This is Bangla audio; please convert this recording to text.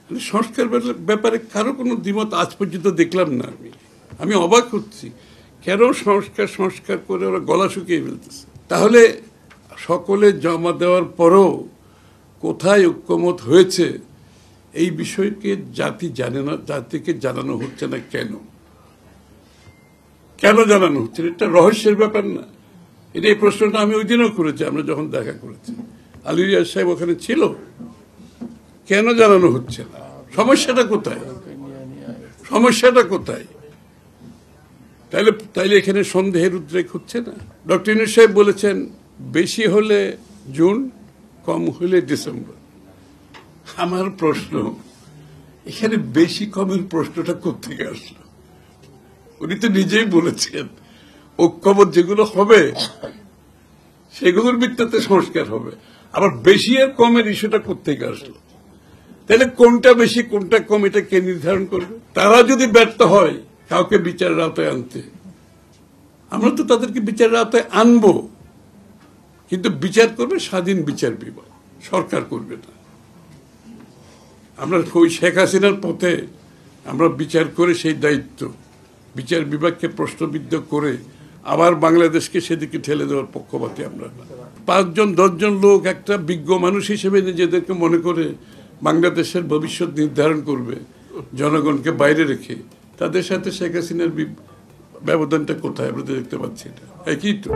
মানে সংস্কার ব্যাপারে কারো কোনো দ্বিমত আজ পর্যন্ত দেখলাম না। আমি অবাক হচ্ছি কেন সংস্কার সংস্কার করে ওরা গলা শুকিয়ে ফেলতেছে। তাহলে সকলে জমা দেওয়ার পরও কোথায় ঐক্যমত হয়েছে এই বিষয়কে জাতি জানে না, জাতিকে জানানো হচ্ছে না। কেন কেন জানানো হচ্ছে? এটা রহস্যের ব্যাপার না? এটা এই প্রশ্নটা আমি ওই দিনও করেছি, আমরা যখন দেখা করেছি। আলী রিয়াজ সাহেব ওখানে ছিল। কেন জানানো হচ্ছে না? সমস্যাটা কোথায়? সমস্যাটা কোথায়? তাইলে এখানে সন্দেহের উদ্রেক হচ্ছে না? ডক্টর ইউনূস সাহেব বলেছেন বেশি হলে জুন, কম হলে ডিসেম্বর। আমার প্রশ্ন, এখানে বেশি কমের প্রশ্নটা কোত্থেকে আসলো? উনি তো নিজেই বলেছেন ঐক্যমত যেগুলো হবে সেগুলোর ভিত্তিতে সংস্কার হবে। আবার বেশি আর কমের ইস্যুটা কোত্থেকে আসলো? তাহলে কোনটা বেশি কোনটা কম এটা কে নির্ধারণ করবে? তারা যদি ব্যর্থ হয় কাউকে বিচারের আওতায় আনতে, আমরা তো তাদেরকে বিচারের আওতায় আনবো, কিন্তু বিচার করবে স্বাধীন বিচার বিভাগ, সরকার করবে না। আমরা ওই শেখ হাসিনার পথে আমরা বিচার করে সেই দায়িত্ব বিচার বিভাগকে প্রশ্নবিদ্ধ করে আবার বাংলাদেশকে সেদিকে ঠেলে দেওয়ার পক্ষপাতী আমরা না। 5 জন 10 জন লোক একটা বিজ্ঞ মানুষ হিসেবে নিজেদেরকে মনে করে বাংলাদেশের ভবিষ্যৎ নির্ধারণ করবে জনগণকে বাইরে রেখে, তাদের সাথে শেখ হাসিনার ব্যবধানটা কোথায় আমরা দেখতে পাচ্ছি? এটা একই তো।